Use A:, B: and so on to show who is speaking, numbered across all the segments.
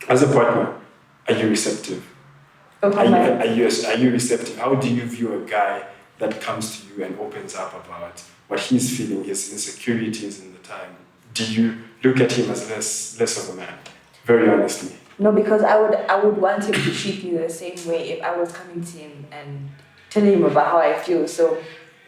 A: As a partner, are you receptive? Are you receptive? How do you view a guy that comes to you and opens up about what he's feeling, his insecurities in the time? Do you look at him as less of a man? Very honestly.
B: No, because I would want him to treat me the same way if I was coming to him and telling him about how I feel. So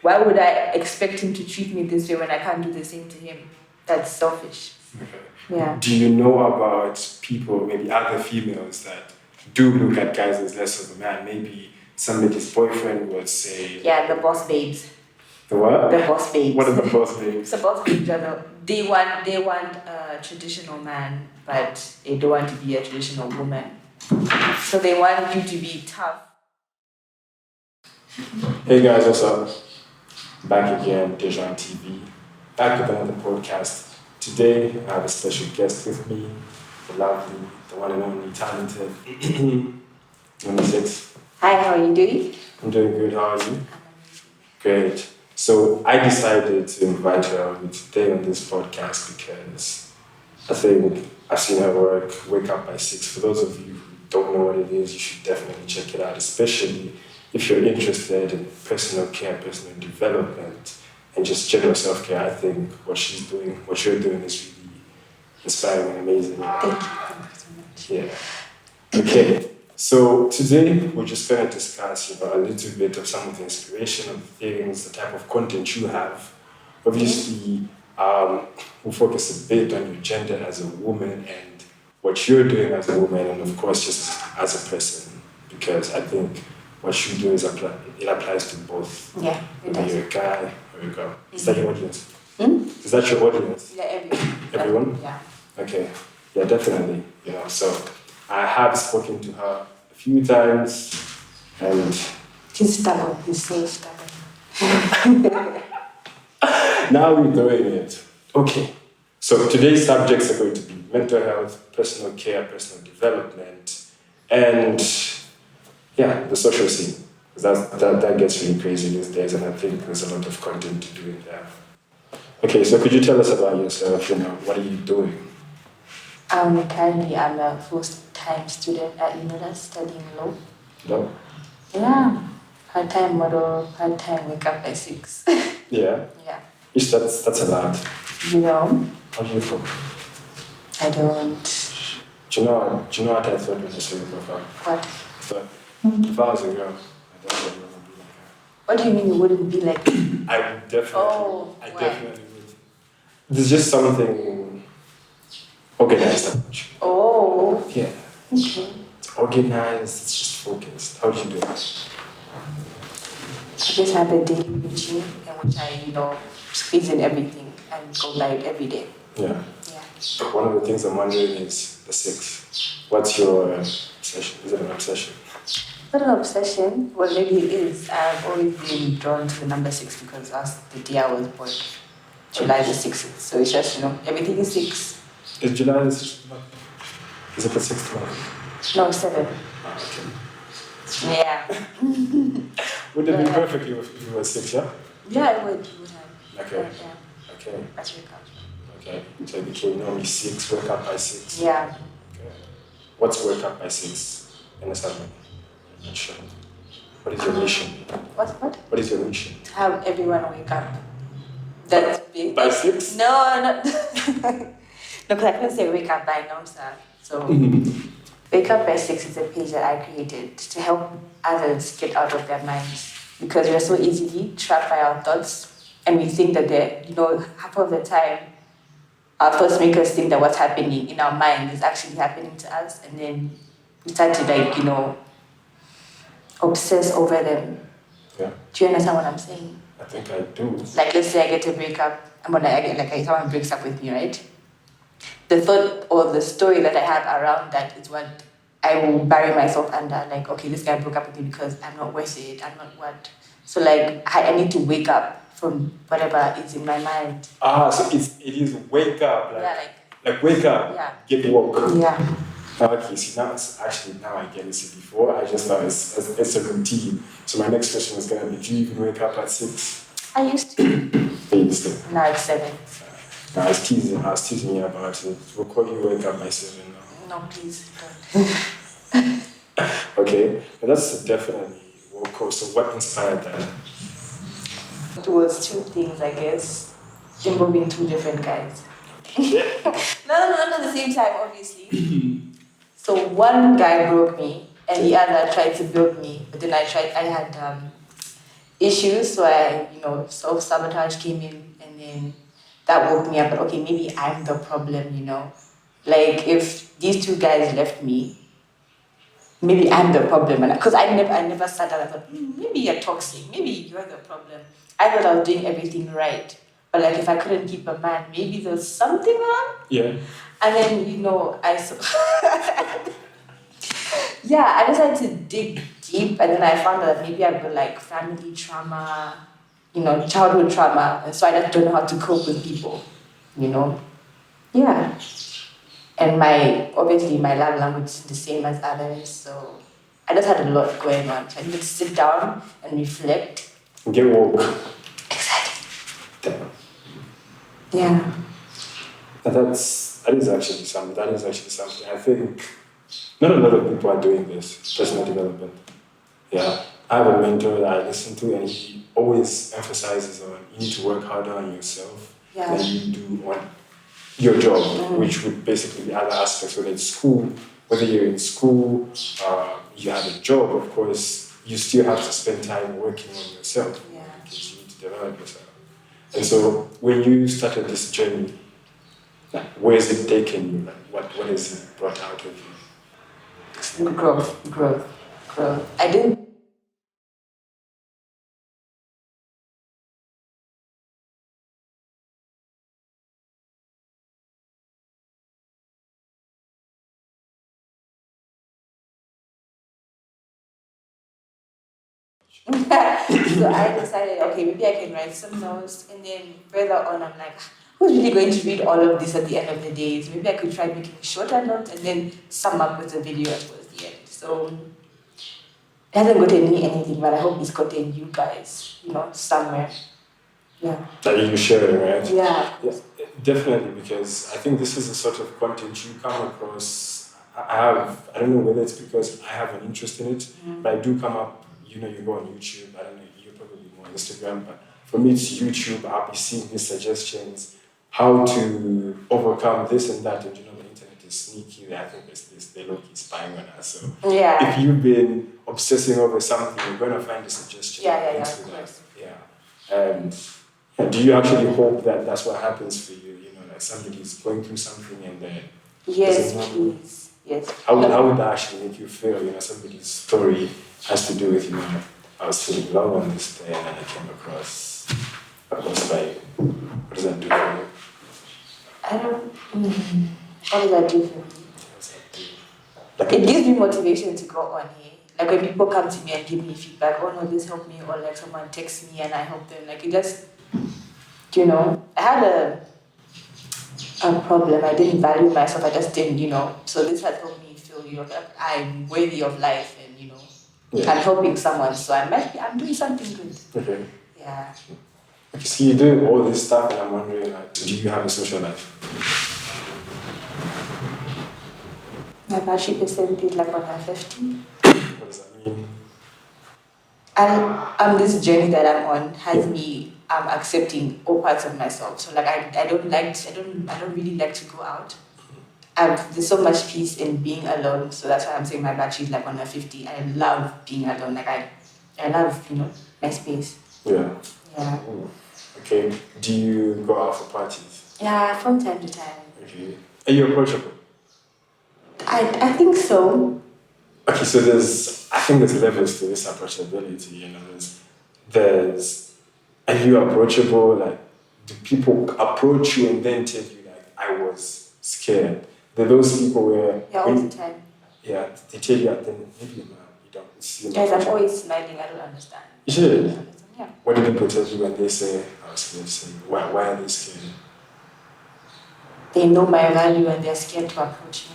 B: why would I expect him to treat me this way when I can't do the same to him? That's selfish.
A: Okay.
B: Yeah.
A: Do you know about people, maybe other females, that do look at guys as less of a man? Maybe somebody's boyfriend would say...
B: Yeah, the boss babes.
A: The what?
B: The boss babes.
A: What are the boss babes?
B: The boss babes they want a traditional man, but they don't want to be a traditional woman. So they want you to be tough.
A: Hey guys, what's up? Back again, Dejan TV. Back with another podcast. Today, I have a special guest with me, the lovely, the one and only talented, number 6.
B: Hi, how are you doing?
A: I'm doing good, how are you? Great. So I decided to invite her on today on this podcast because I think I've seen her work, Wake Up by 6. For those of you who don't know what it is, you should definitely check it out, especially if you're interested in personal care, personal development, and just general self-care. I think what she's doing, what you're doing is really inspiring and amazing.
B: Thank you so much.
A: Yeah. Okay. So today we're just going to discuss, a little bit of some of the inspiration of things, the type of content you have. Obviously, we'll focus a bit on your gender as a woman and what you're doing as a woman, and of course just as a person, because I think what you do it applies to both.
B: Yeah, it does.
A: You're a guy or a girl. Is that your audience?
B: Is
A: that your audience?
B: Yeah, everyone.
A: Everyone?
B: Yeah.
A: Okay. Yeah, definitely. So I have spoken to her a few times, and
B: He's stubborn. He's so stubborn.
A: now we're doing it. Okay. So today's subjects are going to be mental health, personal care, personal development, and the social scene. That gets really crazy these days, and I think there's a lot of content to do in there. Okay, so could you tell us about yourself? What are you doing?
B: Currently, I'm a full-time student at university studying law.
A: No?
B: Yeah. Part-time model, part-time wake up by 6.
A: Yeah?
B: Yeah.
A: That's a lot. How are you from?
B: I don't.
A: Do you know what I thought when I saw your profile?
B: What?
A: So, if I was a girl, I definitely wouldn't be like her.
B: What do you mean you wouldn't be like me?
A: I would definitely.
B: Why?
A: Definitely would. There's just something organized about you.
B: Oh.
A: Yeah.
B: Okay.
A: It's organized, it's just focused. How do you do it?
B: I just have a daily routine in which I, squeeze in everything and go by it every day.
A: Yeah.
B: Yeah.
A: But one of the things I'm wondering is the 6. What's your obsession? Is it an obsession?
B: Not an obsession. Well, maybe it is. I've always been drawn to the number 6 because that's the day I was born. July the 6th. So it's just, everything is 6.
A: Is July the 6th month? Is it the 6th month?
B: No, 7.
A: Okay.
B: Yeah.
A: Would it be perfect if you were 6, yeah?
B: Yeah, it would have.
A: Okay.
B: Yeah.
A: Okay.
B: That's wake up.
A: Okay. So it became normally 6, wake up by 6.
B: Yeah.
A: Okay. What's wake up by 6 in a sermon? Not sure. What is your mission?
B: What?
A: What is your mission?
B: To have everyone wake up. That's big.
A: By 6?
B: No, no, because I couldn't say wake up by nonstop. So, Wake Up by 6 is a page that I created to help others get out of their minds because we're so easily trapped by our thoughts, and we think that half of the time, our thoughts make us think that what's happening in our mind is actually happening to us, and then we start to obsess over them.
A: Yeah.
B: Do you understand what I'm saying?
A: I think I do.
B: Like, let's say I get to break up. Someone breaks up with me, right? The thought or the story that I have around that is what I will bury myself under. Like, okay, this guy broke up with me because I'm not worth it. I'm not what. So, I need to wake up from whatever is in my mind.
A: So it is wake up. Like wake up.
B: Yeah.
A: Get woke.
B: Yeah.
A: Okay, see, now I get it. See, before I just thought it's a routine. So my next question was gonna be, do you even wake up at 6?
B: I used to.
A: You used to.
B: Now it's 7.
A: I was teasing you about it. We'll call you wake up by 7 now.
B: No, please don't.
A: Okay, but that's definitely well cool. So what inspired that?
B: It was two things, I guess, involving two different guys. No, not at the same time, obviously. So one guy broke me, and the other tried to build me. But then I had issues, so self-sabotage came in, and then that woke me up. But okay, maybe I'm the problem. Like if these two guys left me, maybe I'm the problem, and because I never sat down and thought, maybe you're toxic, maybe you're the problem. I thought I was doing everything right, but like if I couldn't keep a man, maybe there's something wrong.
A: Yeah.
B: And then yeah, I decided to dig deep, and then I found out that maybe I've got like family trauma, childhood trauma, and so I just don't know how to cope with people. Yeah. And obviously my love language is the same as others, so I just had a lot going on. So I needed to sit down and reflect.
A: Get woke.
B: Exactly.
A: Damn.
B: Yeah.
A: That is actually something. I think not a lot of people are doing this personal development. Yeah, I have a mentor that I listen to, and he always emphasizes on you need to work harder on yourself than you do on your job, which would basically be other aspects, whether it's school, whether you're in school, you have a job, of course, you still have to spend time working on yourself because you need to develop yourself. And so when you started this journey, like, where is it taken you? Like, what is it brought out of you?
B: Growth. I didn't. So I decided, okay, maybe I can write some notes, and then further on, I'm like, who's really going to read all of this at the end of the day? So maybe I could try making shorter notes and then sum up with a video towards the end. So it hasn't gotten me anything, but I hope it's gotten you guys, somewhere. Yeah.
A: That you share, right?
B: Yeah.
A: Definitely, because I think this is the sort of content you come across. I don't know whether it's because I have an interest in it, but I do come up, you go on YouTube, I don't know, you're probably more on Instagram, but for me it's YouTube. I'll be seeing these suggestions, how to overcome this and that, and the internet is sneaky. I think they're low-key spying on us. So if you've been obsessing over something, you're going to find a suggestion.
B: Yeah, of course.
A: Yeah. And do you actually hope that that's what happens for you? Like somebody's going through something and then...
B: Yes, please. Yes.
A: How would that actually make you feel? Somebody's story has to do with, I was feeling love on this day and then I came across by you. What does that do for you?
B: I don't... What does that do for me? It gives me motivation to go on here. Like when people come to me and give me feedback, oh no, this helped me, or like someone texts me and I help them. Like it just, I had a problem. I didn't value myself. I just didn't, So this has helped me feel, like I'm worthy of life and, I'm helping someone. So I'm doing something good.
A: Okay.
B: Yeah.
A: Okay, so you're doing all this stuff and I'm wondering, like, do you have a social life?
B: My battery percent is like 150.
A: What does that mean?
B: And this journey that I'm on has me accepting all parts of myself. So like I don't really like to go out. There's so much peace in being alone. So that's why I'm saying my battery is like 150. I love being alone. Like I love, my space.
A: Yeah.
B: Yeah.
A: Okay. Do you go out for parties?
B: Yeah, from time to time.
A: Okay. Are you approachable?
B: I think so.
A: Okay, so I think there's levels to this approachability, are you approachable? Like, do people approach you and then tell you, like, I was scared? There are those people where...
B: Yeah, all the time.
A: Yeah, they tell you, and then maybe you don't see them.
B: Yes, I'm always smiling, I don't understand.
A: You should.
B: Yeah.
A: What do people tell you when they say, I was scared? Say, why are they scared?
B: They know my value and they're scared to approach me.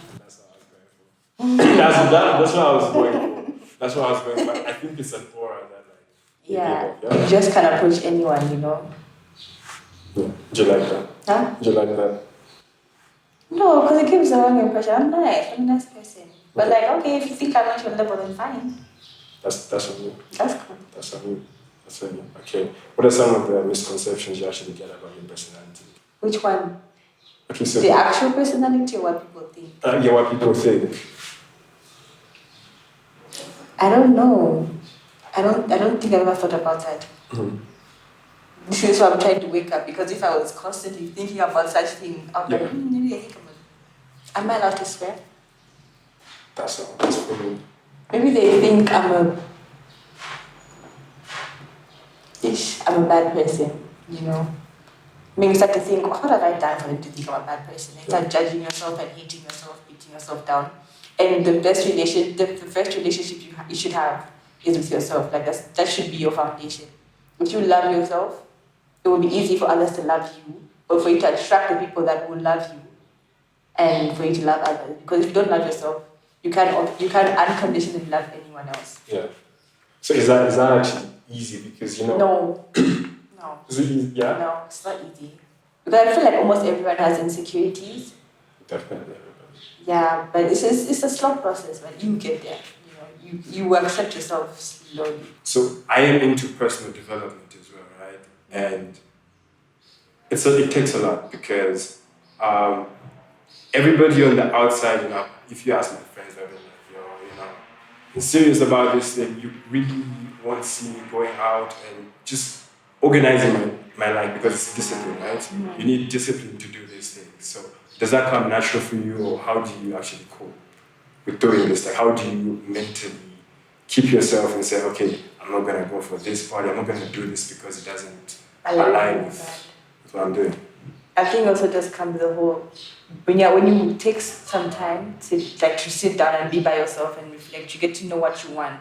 A: That's what I was going for. That's what I was going for. I think it's an aura that, like,
B: you just can approach anyone,
A: Yeah. Do you like that?
B: Huh?
A: Do you like that?
B: No, because it gives the wrong impression. I'm nice. I'm a nice person. But like, okay, if you think I'm not your level, then fine.
A: That's on you.
B: That's cool.
A: That's on you. That's on you. Okay. What are some of the misconceptions you actually get about your personality?
B: Which one?
A: Okay, so
B: The actual personality or what people think?
A: yeah, what people think.
B: I don't know. I don't think I've ever thought about that. This is why I'm trying to wake up, because if I was constantly thinking about such thing, I'll be like, maybe I think am I allowed to swear?
A: That's not. That's for me.
B: Maybe they think I'm a bad person, you know. Maybe you start to think, what have I done for them to think I'm a bad person? And start judging yourself and hating yourself, beating yourself down. And the first relationship you should have is with yourself. Like that should be your foundation. If you love yourself, it will be easy for others to love you, or for you to attract the people that will love you, and for you to love others. Because if you don't love yourself, you can't unconditionally love anyone else.
A: Yeah. So is that actually easy? Because
B: No. No.
A: Is it easy? Yeah.
B: No, it's not easy. Because I feel like almost everyone has insecurities.
A: Definitely.
B: Yeah, but it's a slow process when you get there. You accept yourself slowly.
A: So I am into personal development as well, right? And it takes a lot because everybody on the outside, if you ask my friends, they'll be like, you're serious about this thing. You really want to see me going out and just organizing my life, because it's discipline, right? Mm-hmm. You need discipline to do these things. So does that come natural for you, or how do you actually cope with doing this? Like, how do you mentally keep yourself and say, okay, I'm not going to go for this party, I'm not going to do this because it doesn't align with what I'm doing?
B: I think also just comes the whole, when you take some time to sit down and be by yourself and reflect, you get to know what you want.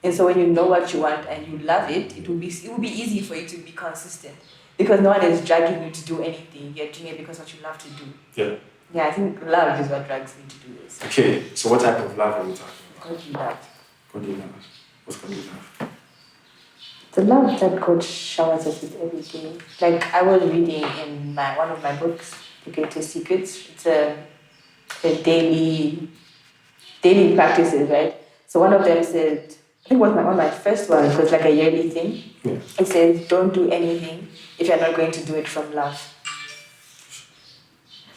B: And so when you know what you want and you love it, it will be easy for you to be consistent, because no one is dragging you to do anything. You're doing it because what you love to do.
A: Yeah.
B: Yeah, I think love is what drags me to do this.
A: Okay, so what type of love are we talking about?
B: Godly love.
A: Godly love. What's godly love?
B: The love that God showers us with every day. Like I was reading in one of my books, The Greatest Secrets. It's a daily practices, right? So one of them said, I think it was one of my first ones, it was like a yearly thing. Yeah. It says, don't do anything if you're not going to do it from love.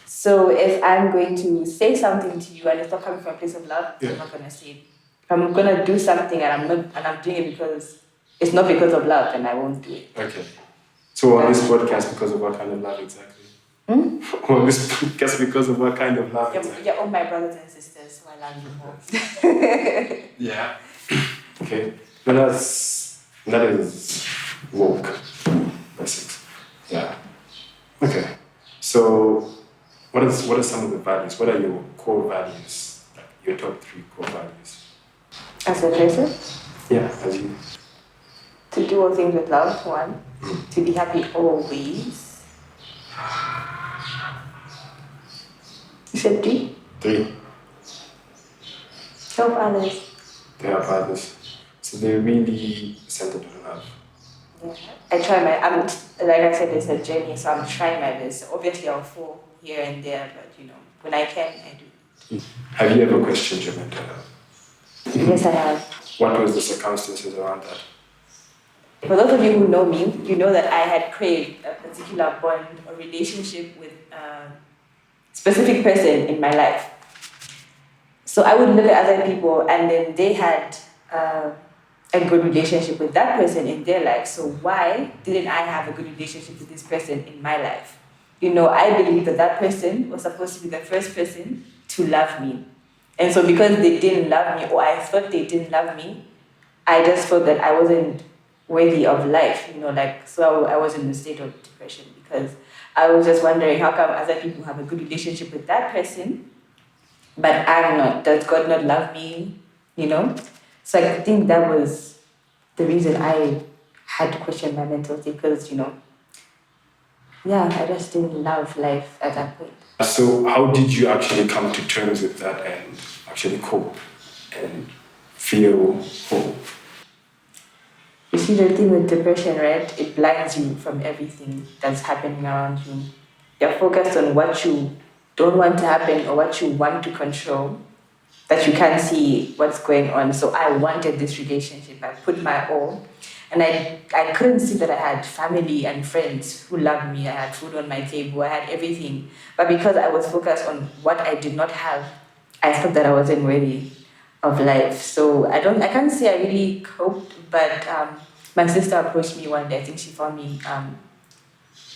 B: So if I'm going to say something to you and it's not coming from a place of love, I'm not going to say it. If I'm going to do something and I'm doing it because it's not because of love, then I won't do it.
A: Okay. So on this podcast, because of what kind of love exactly? On this podcast, because of what kind of love exactly?
B: You're all my brothers and sisters, so I love you more.
A: Yeah. Okay. But that is woke basics. Yeah. Okay. So what are some of the values? What are your core values? Like your top 3 core values?
B: As a person?
A: Yeah, as you.
B: To do all things with love, 1. To be happy always. You said 3?
A: 3.
B: Help others.
A: To help others. So they're really centered on love.
B: Yeah. I try like I said, it's a journey, so I'm trying my best. Obviously, I'll fall here and there, but when I can, I do.
A: Have you ever questioned your mental health?
B: Yes, I have.
A: What was the circumstances around that?
B: For those of you who know me, you know that I had craved a particular bond or relationship with a specific person in my life. So I would look at other people and then they had a good relationship with that person in their life. So why didn't I have a good relationship with this person in my life? I believe that person was supposed to be the first person to love me. And so because they didn't love me, or I thought they didn't love me, I just felt that I wasn't worthy of life, so I was in a state of depression, because I was just wondering, how come other people have a good relationship with that person, but I'm not? Does God not love me? So I think that was the reason I had to question my mental state, because, I just didn't love life at that point.
A: So how did you actually come to terms with that and actually cope and feel hope?
B: You see, the thing with depression, right? It blinds you from everything that's happening around you. You're focused on what you don't want to happen or what you want to control, that you can't see what's going on. So I wanted this relationship. I put my all. And I couldn't see that I had family and friends who loved me. I had food on my table. I had everything. But because I was focused on what I did not have, I thought that I wasn't worthy of life. So I can't say I really coped, but my sister approached me one day. I think she found me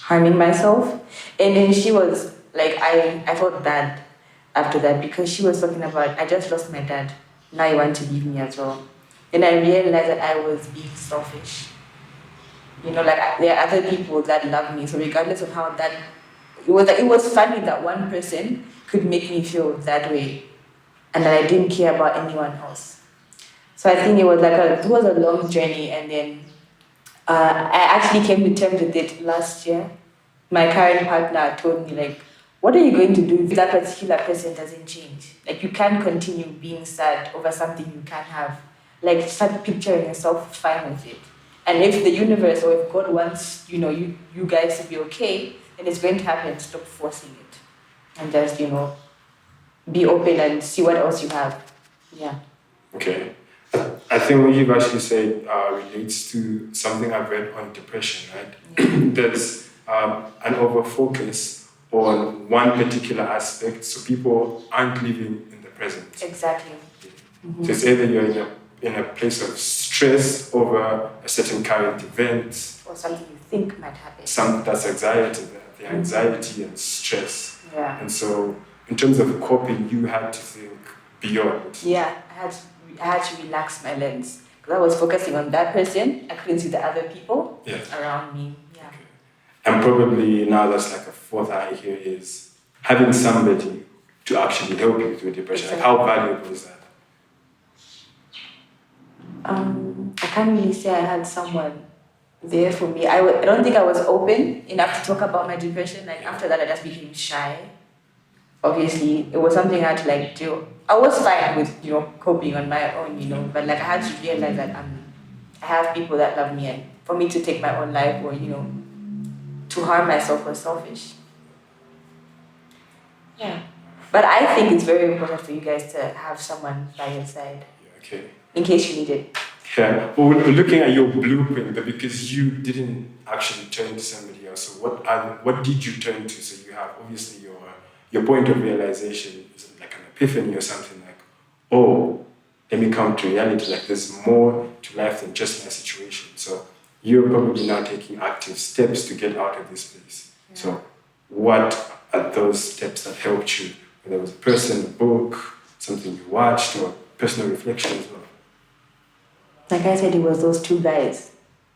B: harming myself. And then she was like, I felt bad after that because she was talking about, I just lost my dad. Now you want to leave me as well. And I realized that I was being selfish. You know, like there are other people that love me. So regardless of how that, it was funny that one person could make me feel that way, and that I didn't care about anyone else. So I think it was a long journey, and then I actually came to terms with it last year. My current partner told me like, what are you going to do if that particular person doesn't change? Like you can't continue being sad over something you can't have. Like start picturing yourself fine with it. And if the universe or if God wants, you guys to be okay, then it's going to happen. Stop forcing it. And just, be open and see what else you have. Yeah.
A: Okay. I think what you've actually said relates to something I've read on depression, right?
B: Yeah.
A: There's an over focus on one particular aspect, so people aren't living in the present.
B: Exactly.
A: Mm-hmm. So it's either you're in a place of stress over a certain current event,
B: or something you think might happen.
A: That's anxiety, the anxiety and stress.
B: Yeah.
A: And so, in terms of coping, you had to think beyond.
B: Yeah, I had to relax my lens because I was focusing on that person. I couldn't see the other people around me. Yeah.
A: Okay. And probably now that's like a fourth eye here is having somebody to actually help you with your depression.
B: Exactly.
A: Like how valuable is that?
B: I can't really say I had someone there for me. I don't think I was open enough to talk about my depression. Like after that, I just became shy. Obviously, it was something I had to do. I was fine with coping on my own, but I had to realize that I have people that love me, and for me to take my own life or to harm myself was selfish. Yeah, but I think it's very important for you guys to have someone by your side.
A: Okay.
B: In case you need it.
A: Yeah. Well, we're looking at your blueprint, but because you didn't actually turn to somebody else, so what did you turn to? So you have obviously your point of realization is like an epiphany or something like, oh, let me come to reality. Like there's more to life than just my situation. So you're probably now taking active steps to get out of this place. Yeah. So what are those steps that helped you? Whether it was a person, a book, something you watched, or personal reflection as well?
B: Like I said, it was those two guys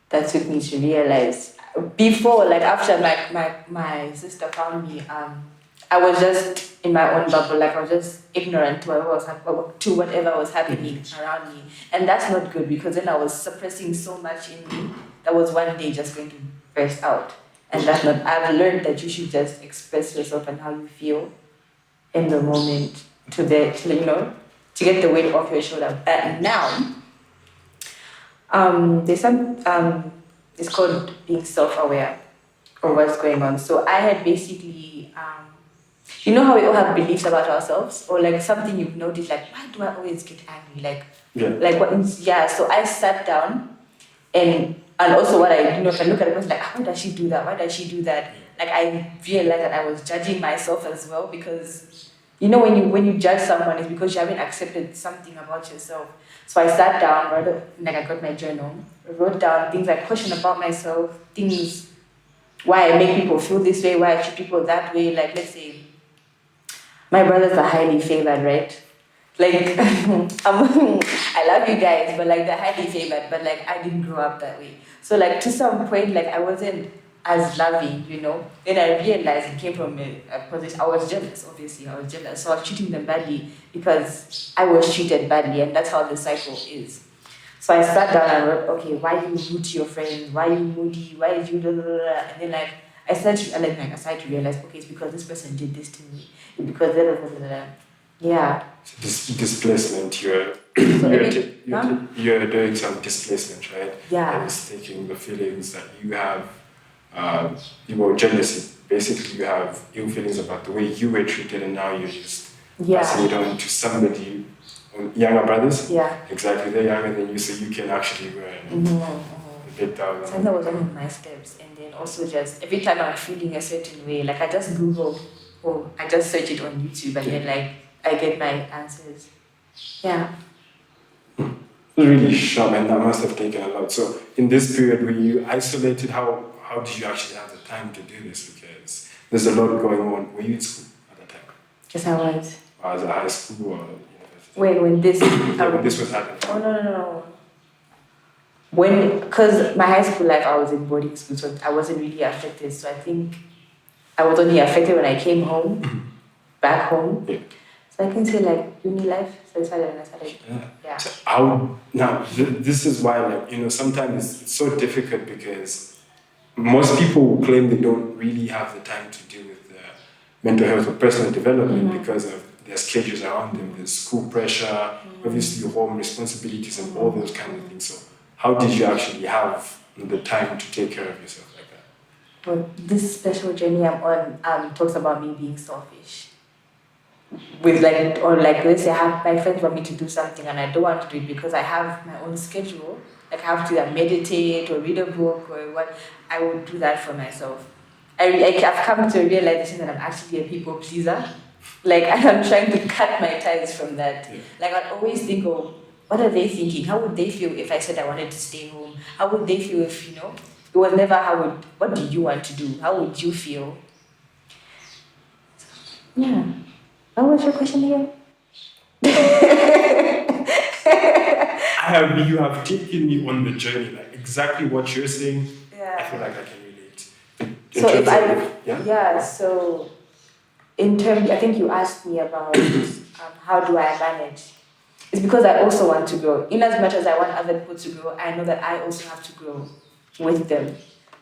B: that took me to realize. Before, after my sister found me, I was just in my own bubble. I was just ignorant to whatever was happening around me. And that's not good because then I was suppressing so much in me that was one day just going to burst out. And that's not, I've learned that you should just express yourself and how you feel in the moment to get the weight off your shoulder. But now, there's some, it's called being self-aware of what's going on. So I had basically, how we all have beliefs about ourselves or something you've noticed, why do I always get angry? So I sat down and also what I, if I look at it, I was how does she do that? Why does she do that? I realized that I was judging myself as well because, when you judge someone, it's because you haven't accepted something about yourself. So I sat down, I got my journal, wrote down things I question about myself, things, why I make people feel this way, why I treat people that way. Let's say, my brothers are highly favored, right? I love you guys, but they're highly favored, but I didn't grow up that way. So to some point, I wasn't as loving, Then I realized it came from a position. I was jealous, obviously. I was jealous. So I was treating them badly because I was treated badly, and that's how the cycle is. So I sat down and wrote, okay, why you rude to your friends? Why you moody? Why did you blah, blah, blah? And then I started to realize, okay, it's because this person did this to me. It's because blah, blah, blah, blah. Yeah.
A: So displacement, you're doing some displacement, right?
B: Yeah.
A: And it's taking the feelings that you have you were jealousy. Basically, you have ill feelings about the way you were treated, and now you're just passing it on to somebody, younger brothers.
B: Yeah.
A: Exactly, they're younger than you, so you can actually go and get down.
B: So that was one of my steps, and then also just every time I'm feeling a certain way, like I just Google or I just search it on YouTube, and then like I get my answers. Yeah.
A: Really sharp, and that must have taken a lot. So in this period, were you isolated? How did you actually have the time to do this? Because there's a lot going on. Were you in school at that time?
B: Yes, I was.
A: Or was it high school or university?
B: When this
A: when this was happening.
B: Oh no. Because my high school life, I was in boarding school, so I wasn't really affected. So I think I was only affected when I came home, back home.
A: Yeah.
B: So I can say like uni life. So I started when I started. Yeah.
A: So this is why, like, sometimes it's so difficult because most people claim they don't really have the time to deal with their mental health or personal development because of their schedules around them. There's school pressure, obviously home responsibilities and all those kind of things. So how did you actually have the time to take care of yourself like that?
B: Well, this special journey I'm on talks about me being selfish. With let's say my friends want me to do something and I don't want to do it because I have my own schedule. Like I have to meditate or read a book or what. I would do that for myself. I've come to a realization that I'm actually a people pleaser. Like I'm trying to cut my ties from that.
A: Yeah.
B: Like I'd always think, oh, what are they thinking? How would they feel if I said I wanted to stay home? How would they feel if, it was never what do you want to do? How would you feel? Yeah. What was your question again?
A: You have taken me on the journey, like exactly what you're saying. Yeah. I feel like I can relate.
B: So in terms, I think you asked me about how do I manage. It's because I also want to grow. In as much as I want other people to grow, I know that I also have to grow with them.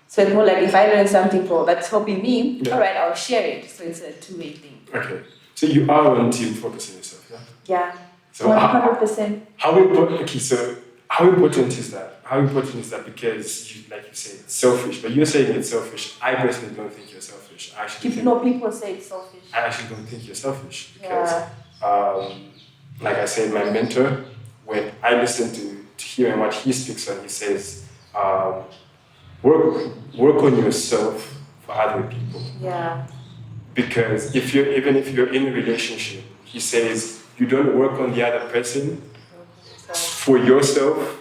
B: So it's more like if I learn something that's helping me, all right, I'll share it. So it's a two-way thing.
A: Okay. So you are on team focus on yourself, yeah?
B: Yeah.
A: So
B: 100%.
A: How important is that? How important is that? Because like you say, it's selfish, but you're saying it's selfish. I personally don't think you're selfish.
B: People say it's selfish.
A: I actually don't think you're selfish because, like I said, my mentor, when I listen to hearing what he speaks on, he says, work on yourself for other people.
B: Yeah.
A: Because even if you're in a relationship, he says you don't work on the other person for yourself,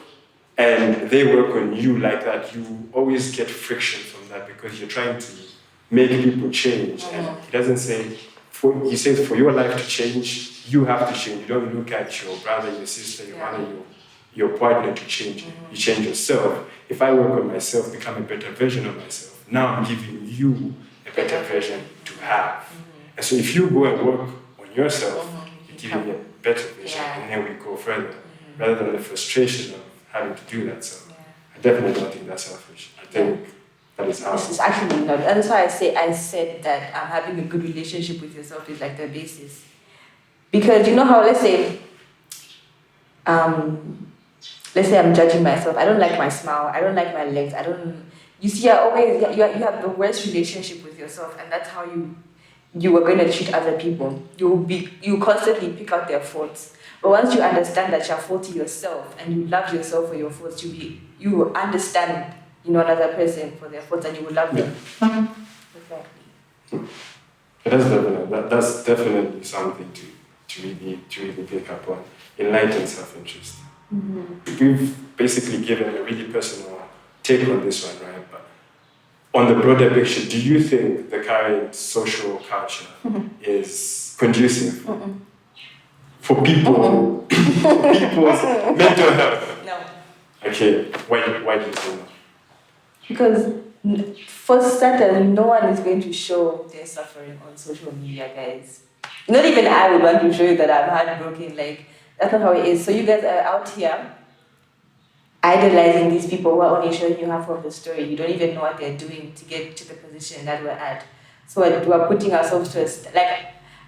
A: and they work on you like that. You always get friction from that because you're trying to make people change. And he doesn't say he says for your life to change, you have to change. You don't look at your brother, your sister, your mother, your partner to change. You change yourself. If I work on myself, become a better version of myself, now I'm giving you a better version to have. And so if you go and work on yourself, you're giving me a better version, and then we go further, rather than the frustration of having to do that. So I definitely don't think that's selfish. I think that is how.
B: This is actually not. That's why I said that having a good relationship with yourself is like the basis. Because you know how, let's say I'm judging myself. I don't like my smile. I don't like my legs. You see, you have the worst relationship with yourself, and that's how you are going to treat other people. You constantly pick out their faults. But once you understand that you're faulty yourself and you love yourself for your faults, you will understand another person for their faults, and you will love them. Exactly.
A: That's definitely something to really pick up on. Enlightened self-interest. We've basically given a really personal take on this one, right? But on the broader picture, do you think the current social culture is conducive for people's mental health?
B: No.
A: Okay, why do you say no?
B: Because for starters, no one is going to show their suffering on social media, guys. Not even I would want to show you that I'm heartbroken. Like, that's not how it is. So you guys are out here idolizing these people who are only showing you half of the story. You don't even know what they're doing to get to the position that we're at. So we're putting ourselves to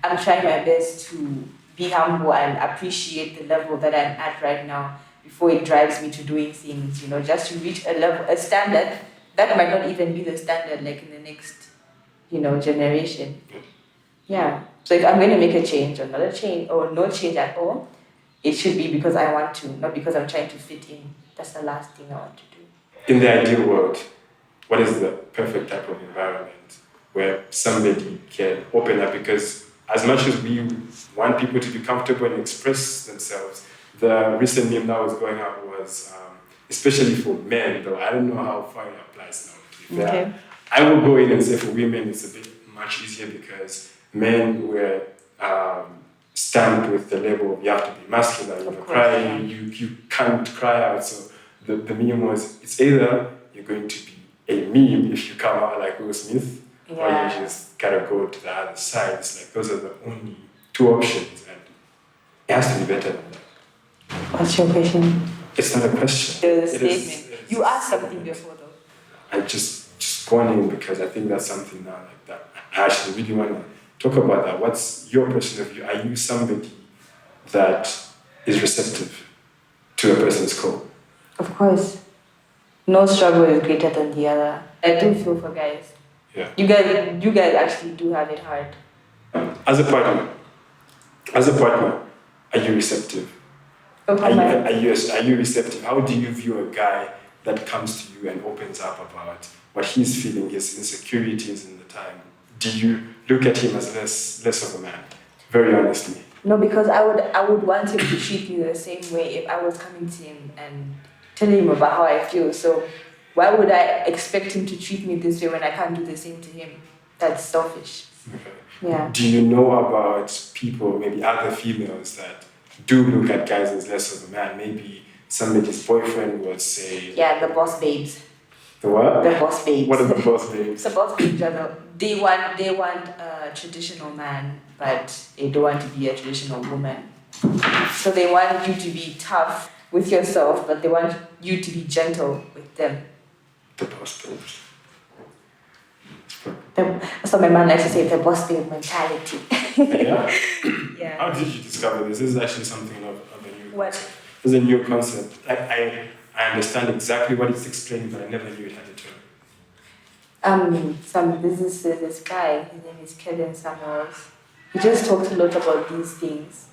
B: I'm trying my best to be humble and appreciate the level that I'm at right now before it drives me to doing things, just to reach a standard that might not even be the standard like in the next, generation. Yeah. So if I'm going to make a change or not a change or no change at all, it should be because I want to, not because I'm trying to fit in. That's the last thing I want to do.
A: In the ideal world, what is the perfect type of environment where somebody can open up? Because as much as we want people to be comfortable and express themselves, the recent meme that was going out was, especially for men, though I don't know how far it applies now.
B: Okay.
A: I will go in and say for women it's a bit much easier because men were stamped with the label of you have to be masculine, you're crying, you can't cry out. So the meme was, it's either you're going to be a meme if you come out like Will Smith, or you just gotta go to the other side. It's like those are the only two options, and it has to be better than that.
B: What's your question?
A: It's not a question.
B: It's a statement. You asked something before though.
A: I just gone in because I think that's something now like that. I actually really want to talk about that. What's your personal view? Are you somebody that is receptive to a person's call?
B: Of course. No struggle is greater than the other. I do feel for guys.
A: Yeah.
B: You guys actually do have it hard.
A: As a partner, are you receptive? Are you receptive? How do you view a guy that comes to you and opens up about what he's feeling, his insecurities in the time? Do you look at him as less of a man? Very honestly.
B: No, because I would want him to treat me the same way if I was coming to him and telling him about how I feel. So why would I expect him to treat me this way when I can't do the same to him? That's selfish.
A: Okay.
B: Yeah.
A: Do you know about people, maybe other females, that do look at guys as less of a man? Maybe somebody's boyfriend would say...
B: Yeah, the boss babes.
A: The what?
B: The boss babes.
A: What are the boss babes?
B: The boss babes are they want a traditional man, but they don't want to be a traditional woman. So they want you to be tough with yourself, but they want you to be gentle with them.
A: The boss babes.
B: That's what my man likes to say, the boss babe mentality.
A: Yeah?
B: Yeah.
A: How did you discover this? This is actually something of a new
B: What?
A: concept. This is a new concept. I understand exactly what it's explaining, but I never knew it had a term.
B: This guy, his name is Kevin Samuels. He just talks a lot about these things.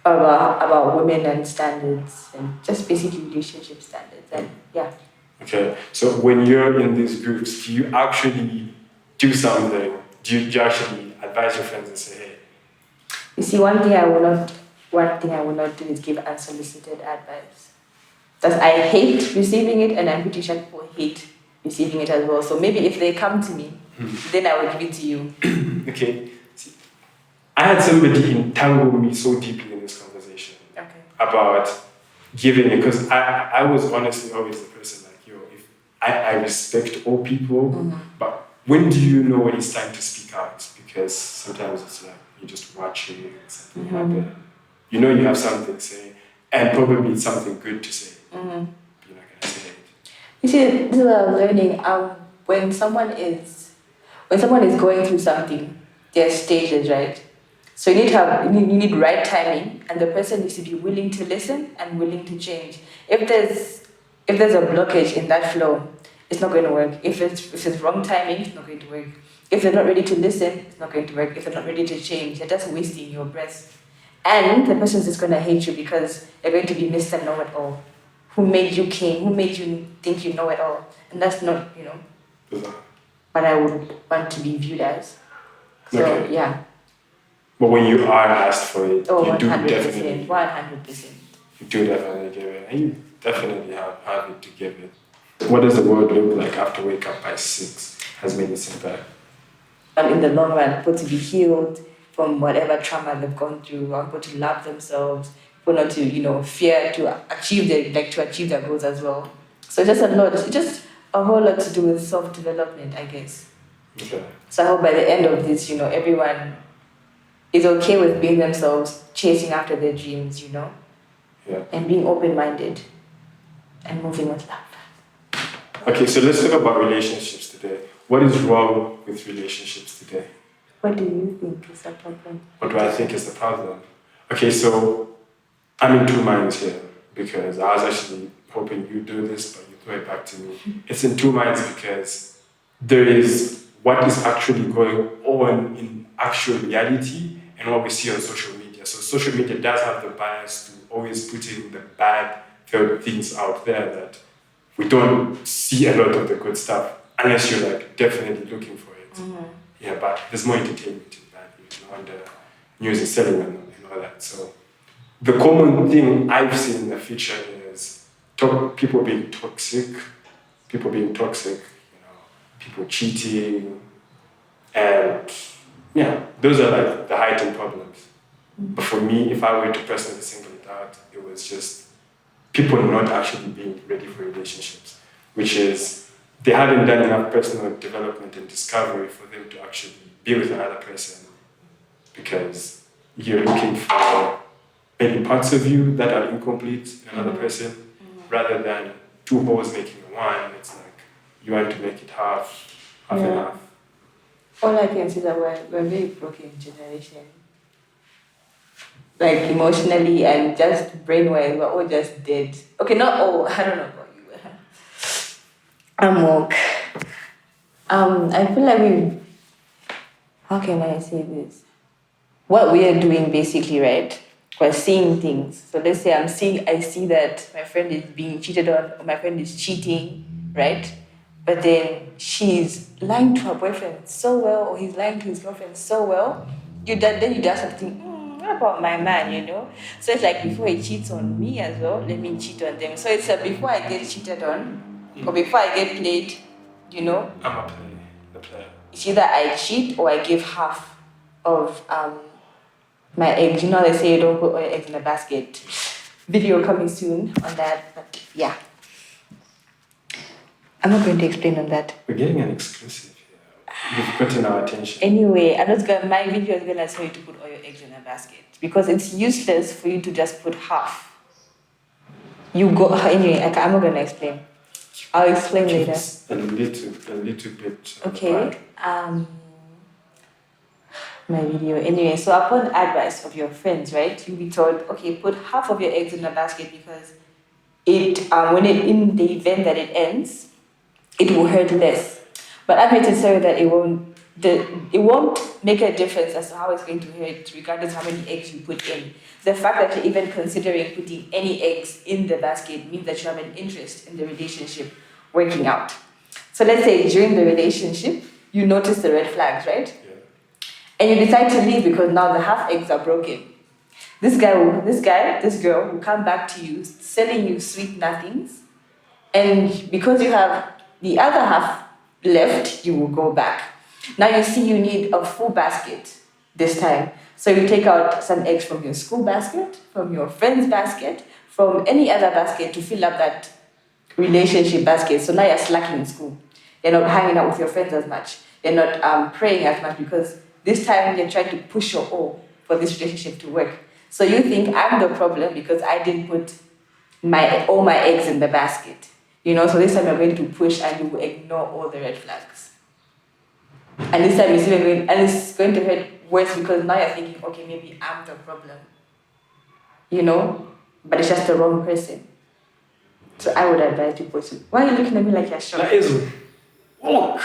B: About women and standards and just basically relationship standards and yeah.
A: Okay, so when you're in these groups, do you actually do something? Do you actually advise your friends and say, hey?
B: You see, one thing I will not do is give unsolicited advice. Because I hate receiving it, and I'm pretty sure people hate receiving it as well. So maybe if they come to me, then I will give it to you.
A: Okay. See, I had somebody entangle me so deeply in this conversation about giving it, because I was honestly always the person like, if I respect all people, but when do you know when it's time to speak out? Because sometimes it's like you're just watching something happen. You know you have something to say, and probably it's something good to say. But you're not gonna say it.
B: You see, this is what I'm learning. When someone is going through something, there's stages, right? So you need right timing, and the person needs to be willing to listen and willing to change. If there's a blockage in that flow, it's not going to work. If it's wrong timing, it's not going to work. If they're not ready to listen, it's not going to work. If they're not ready to change, they're just wasting your breath. And the person's just going to hate you because you're going to be Mr. Know-it-all. Who made you king? Who made you think you know it all? And that's not, what I would want to be viewed as. So, yeah.
A: But when you are asked for it, you do
B: 100%,
A: definitely...
B: 100%.
A: You do definitely give it. And you definitely have it to give it. What does the world look like after wake up by 6 has made its impact?
B: In the long run, people to be healed from whatever trauma they've gone through, people to love themselves, people not to, fear to achieve their goals as well. So it's just a lot. It's just a whole lot to do with self-development, I guess.
A: Okay.
B: So I hope by the end of this, everyone is okay with being themselves, chasing after their dreams,
A: Yeah.
B: and being open-minded and moving with love.
A: Okay, so let's talk about relationships today. What is wrong with relationships today?
B: What do you think is the problem?
A: What do I think is the problem? Okay, so I'm in two minds here because I was actually hoping you do this, but you back to me. It's in two minds because there is what is actually going on in actual reality and what we see on social media. So social media does have the bias to always putting the bad things out there that we don't see a lot of the good stuff unless you're like definitely looking for it. Yeah, but there's more entertainment in that, and the news is selling and all that. So the common thing I've seen in the future is people being toxic, people cheating, and yeah, those are like the heightened problems. But for me, if I were to personally single it out, it was just people not actually being ready for relationships, which is they hadn't done enough personal development and discovery for them to actually be with another person because you're looking for many parts of you that are incomplete in another person rather than two wholes making one. It's like you want to make it half and half.
B: All I can say is that we're a very broken generation. Like emotionally and just brain-wise, we're all just dead. Okay, not all. I don't know about you. I'm woke. I feel like how can I say this? What we are doing basically, right? We're seeing things. So let's say I see that my friend is being cheated on, or my friend is cheating, right? But then she's lying to her boyfriend so well, or he's lying to his girlfriend so well. Then you do something. What about my man, So it's like before he cheats on me as well, let me cheat on them. So it's before I get cheated on, or before I get played,
A: I'm a player.
B: It's either I cheat or I give half of my eggs. They say you don't put all your eggs in a basket. Video coming soon on that, but yeah. I'm not going to explain on that.
A: We're getting an exclusive here. You've gotten our attention.
B: Anyway, my video is going to tell you to put all your eggs in a basket because it's useless for you to just put half. Anyway, I'm not going to explain. I'll explain later.
A: A little bit.
B: Okay. My video. Anyway, so upon advice of your friends, right, you'll be told, okay, put half of your eggs in a basket because in the event that it ends, it will hurt less. But I'm here to tell you that it won't make a difference as to how it's going to hurt, regardless how many eggs you put in. The fact that you're even considering putting any eggs in the basket means that you have an interest in the relationship working out. So let's say during the relationship, you notice the red flags, right?
A: Yeah.
B: And you decide to leave because now the half eggs are broken. This girl will come back to you selling you sweet nothings, and because you have the other half left, you will go back. Now you see you need a full basket this time. So you take out some eggs from your school basket, from your friend's basket, from any other basket to fill up that relationship basket. So now you're slacking in school. You're not hanging out with your friends as much. You're not praying as much because this time you're trying to push your all for this relationship to work. So you think I'm the problem because I didn't put all my eggs in the basket. So this time you're going to push and you will ignore all the red flags. And this time it's going to hurt worse because now you're thinking, okay, maybe I'm the problem. But it's just the wrong person. So I would advise people to. Why are you looking at me like you're shocked?
A: That is woke.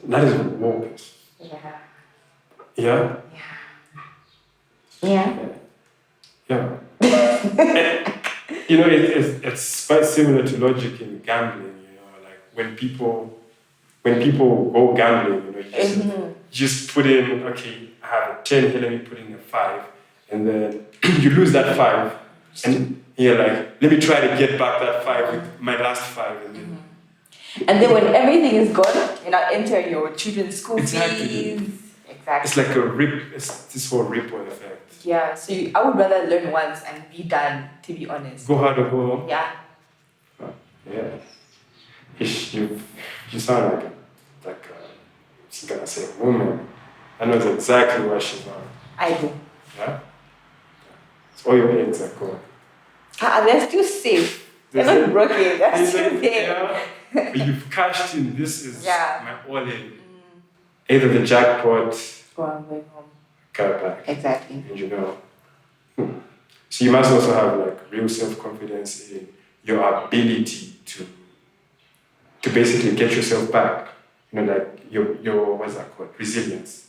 A: That is woke.
B: Yeah.
A: Yeah?
B: Yeah.
A: Yeah. It's quite similar to logic in gambling, like when people go gambling, you just put in, okay, I have a 10 here, let me put in a 5, and then you lose that 5, and you're like, let me try to get back that 5 with my last 5,
B: and then when everything is gone, you're not entering your children's school fees. Exactly.
A: It's like it's this whole ripple effect.
B: Yeah, so I would rather learn once and be done, to be honest.
A: Go hard or go home?
B: Yeah.
A: Yeah. You sound like she's gonna say woman. I know exactly what she's on.
B: I do.
A: Yeah? So all your eggs are gone.
B: They're still safe. They're not broken. They're still there.
A: Yeah. But you've cashed in. This is my all-in.
B: Either
A: the jackpot.
B: Go on, going home.
A: Got back.
B: Exactly.
A: And So you must also have real self-confidence in your ability to basically get yourself back. Like your what's that called? Resilience.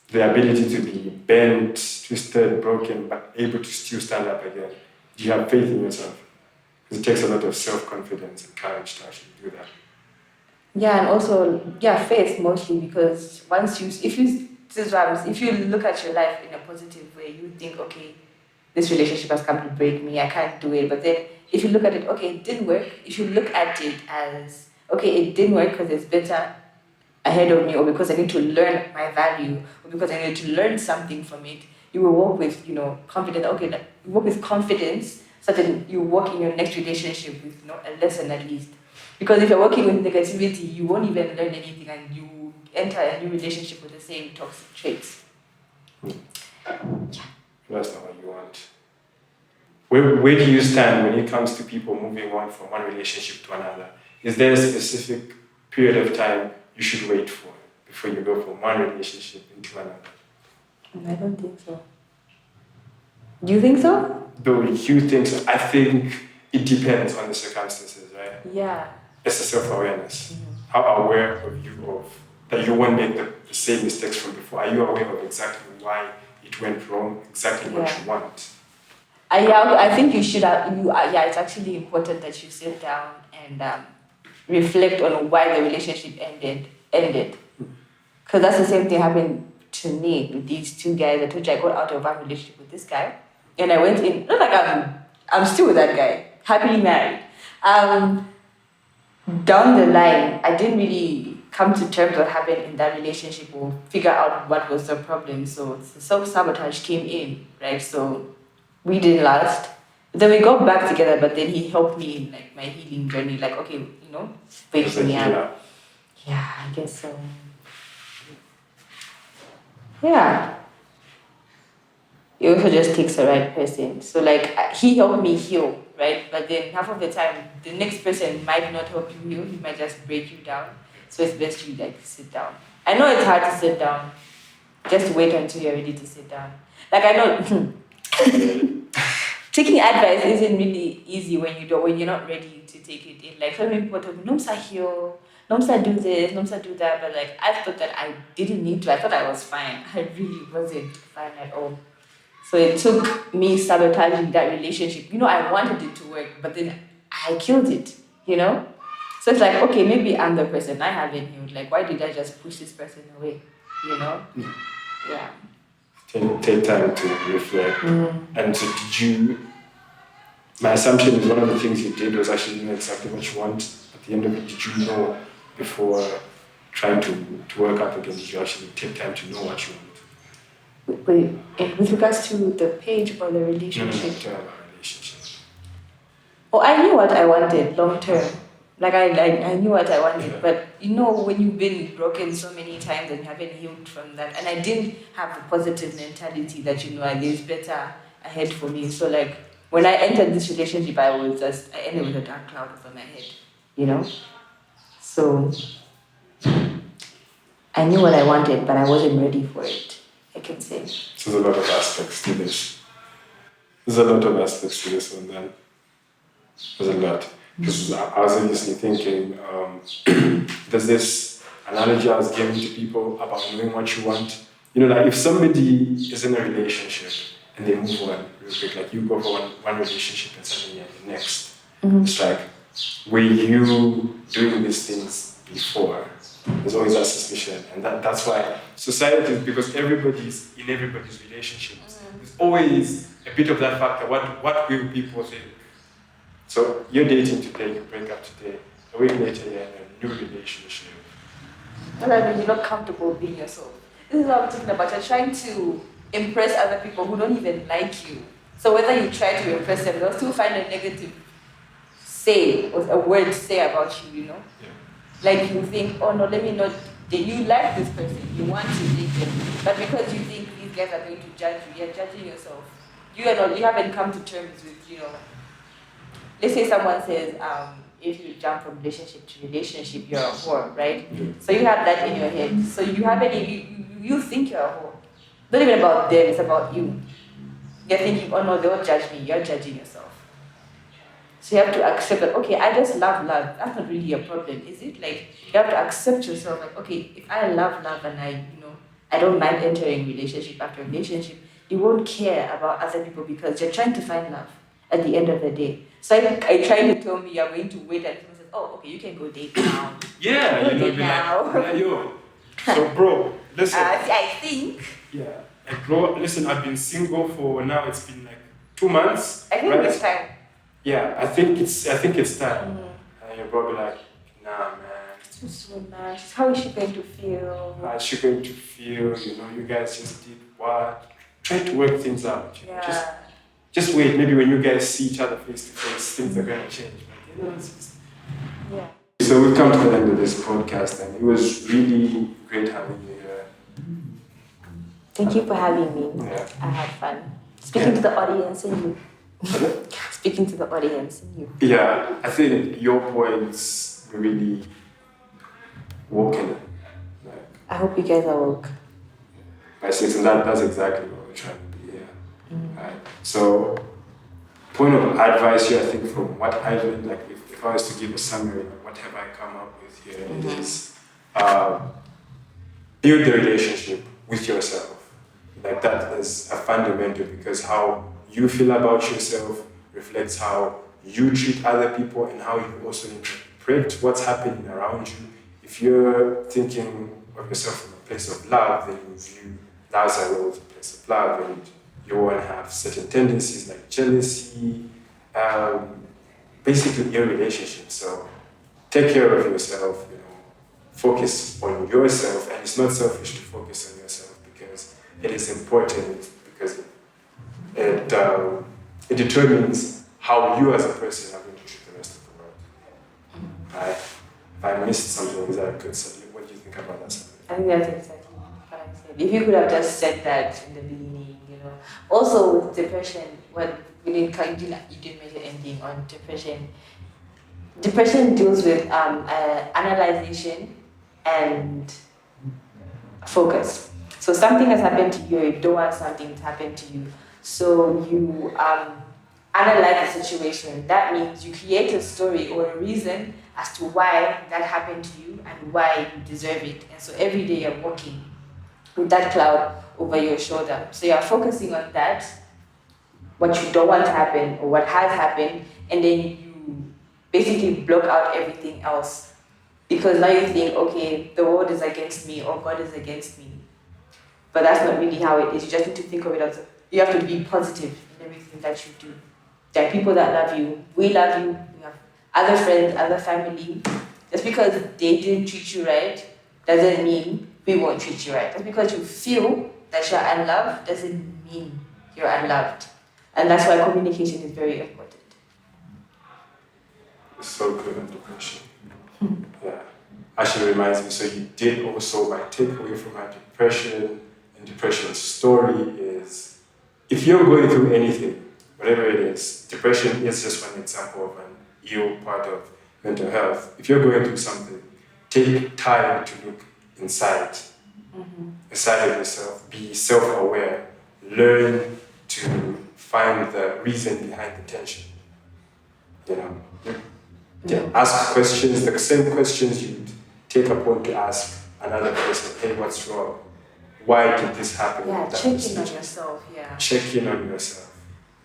A: The ability to be bent, twisted, broken, but able to still stand up again. Do you have faith in yourself? Because it takes a lot of self-confidence and courage to actually do that.
B: Yeah, and also faith mostly, because if you look at your life in a positive way, you think, okay, this relationship has come to break me, I can't do it. But then if you look at it, okay, it didn't work. If you look at it as, okay, it didn't work because it's better ahead of me, or because I need to learn my value, or because I need to learn something from it, you will walk with, confidence. Okay, you walk with confidence, so that you walk in your next relationship with, a lesson at least. Because if you're working with negativity, you won't even learn anything, and you enter a new relationship with the same toxic traits.
A: That's not what you want. Where do you stand when it comes to people moving on from one relationship to another? Is there a specific period of time you should wait for before you go from one relationship into another?
B: I don't think so. Do you think so?
A: Though you think so, I think it depends on the circumstances, right?
B: Yeah.
A: It's a self-awareness. How aware of you that you won't make the same mistakes from before? Are you aware of exactly why it went wrong, exactly what you want?
B: I think you should have, it's actually important that you sit down and reflect on why the relationship ended. Because that's the same thing happened to me with these two guys. I told you I got out of one relationship with this guy, and I went in, not like I'm still with that guy, happily married. Down the line, I didn't really come to terms what happened in that relationship or figure out what was the problem. So the self-sabotage came in, right? So we didn't last. Then we got back together, but then he helped me in like my healing journey. Like, okay, wake me up. Yeah, I guess so. Yeah. It also just takes the right person. So like he helped me heal, right? But then half of the time, the next person might not help you heal. He might just break you down. So it's best you like sit down. I know it's hard to sit down. Just wait until you're ready to sit down. Like I know taking advice isn't really easy when you're not ready to take it in. Like so many people tell me, Nomsa heal, Nomsa do this, Nomsa do that. But like I thought that I didn't need to. I thought I was fine. I really wasn't fine at all. So it took me sabotaging that relationship. I wanted it to work, but then I killed it, So it's like, okay, maybe I'm the person. I haven't healed. Like, why did I just push this person away, Yeah.
A: Take time to reflect. And so my assumption is one of the things you did was actually know exactly what you want. At the end of it, did you know before trying to work up again? Did you actually take time to know what you want?
B: With regards to the page or the relationship?
A: No, relationship.
B: Oh, I knew what I wanted long term. Like I knew what I wanted, but when you've been broken so many times and you haven't healed from that, and I didn't have the positive mentality that there's better ahead for me. So like when I entered this relationship, I ended with a dark cloud over my head, So I knew what I wanted, but I wasn't ready for it, I can say.
A: So there's a lot of aspects to this. There's a lot of aspects to this one then. There's a lot. Because I was obviously thinking, there's this analogy I was giving to people about knowing what you want. Like if somebody is in a relationship and they move on real quick, like you go for one relationship and suddenly you're in the next. It's like, were you doing these things before? There's always that suspicion. And that's why society, because everybody's in everybody's relationships, there's always a bit of that factor. What will people think? So you're dating today, you break up today, a week later you're in a new relationship.
B: Well, you're not comfortable being yourself. This is what I'm talking about. You're trying to impress other people who don't even like you. So whether you try to impress them, they'll still find a negative say or a word to say about you, Yeah. Like you think, oh no, let me not. You like this person, you want to date them, but because you think these guys are going to judge you, you're judging yourself. You haven't come to terms with, Let's say someone says, if you jump from relationship to relationship, you're a whore, right? So you have that in your head. So you think you're a whore. It's not even about them, it's about you. You're thinking, oh no, they'll judge me. You're judging yourself. So So you have to accept that, okay, I just love love. That's not really a problem, is it? Like, you have to accept yourself, like, okay, if I love love and I don't mind entering relationship after relationship, you won't care about other people because you're trying to find love at the end of the day. So I try to tell me you're going to wait and someone says, oh, okay, you can go date now.
A: Yeah,
B: Go
A: you know,
B: date
A: be
B: now.
A: like, yeah, yo. So, bro, listen.
B: I think.
A: Yeah. And bro, listen, I've been single for now, it's been like 2 months.
B: I think it's time.
A: Yeah, I think it's time. And you're probably like, nah, man.
B: It's so nice. How is she going to feel?
A: How is she going to feel? You know, you guys just did what? Try to work things out. You know, just wait. Maybe when you guys see each other face to face, things are going to change. But, you know, it's just...
B: Yeah.
A: So we've come to the end of this podcast, and it was really great having you here.
B: Thank you for having me.
A: Yeah.
B: I had fun. Speaking to the audience and you. Speaking to the audience and you.
A: Yeah, I think your points were really woken. Like,
B: I hope you guys are woke.
A: by 6, and that's exactly what we're trying to be here. Right. So, point of advice here, I think, from what I've learned, like if I was to give a summary, like what have I come up with here, it is build the relationship with yourself. Like that is a fundamental, because how you feel about yourself reflects how you treat other people and how you also interpret what's happening around you. If you're thinking of yourself from a place of love, then you view others as a place of love, and you won't have certain tendencies like jealousy, basically your relationship. So take care of yourself, focus on yourself, and it's not selfish to focus on yourself because it is important, because it determines how you as a person are going to treat the rest of the world. Right? If I missed something, is that a good subject? What do you think about that subject?
B: I think that's exactly what I said. If you could have just said that in the beginning, Also with depression, when you didn't mention anything on depression. Depression deals with analyzation and focus. So something has happened to you, you don't want something to happen to you. So you analyze the situation. That means you create a story or a reason as to why that happened to you and why you deserve it. And so every day you're walking with that cloud over your shoulder. So you're focusing on that, what you don't want to happen or what has happened, and then you basically block out everything else. Because now you think, okay, the world is against me or God is against me. But that's not really how it is. You just need to think of it as you have to be positive in everything that you do. There are people that love you. We love you. We have other friends, other family. Just because they didn't treat you right doesn't mean we won't treat you right. Just because you feel that you're unloved doesn't mean you're unloved. And that's why communication is very important.
A: So good on depression. Yeah. Actually reminds me, so you did also, my takeaway from my depression and depression story is, if you're going through anything, whatever it is, depression is just one example of an ill part of mental health. If you're going through something, take time to look inside of yourself, be self-aware, learn to find the reason behind the tension. Ask questions, the same questions you'd take upon to ask another person, hey, what's wrong? Why did this happen?
B: Yeah, check in on yourself,
A: Check in on yourself.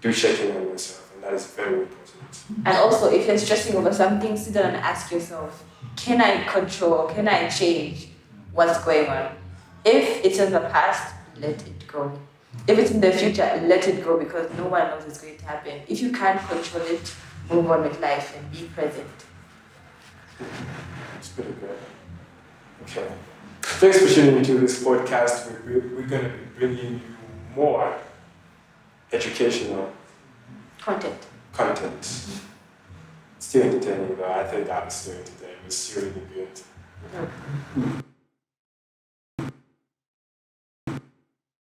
A: Do check in on yourself, and that is very important.
B: And also, if you're stressing over something, sit down and ask yourself, can I control, can I change what's going on? If it's in the past, let it go. If it's in the future, let it go, because no one knows what's going to happen. If you can't control it, move on with life and be present.
A: That's pretty good. Okay. Thanks for tuning into this podcast. We're going to be bringing you more educational content. Still entertaining though. I think that was still entertaining. It was still really good.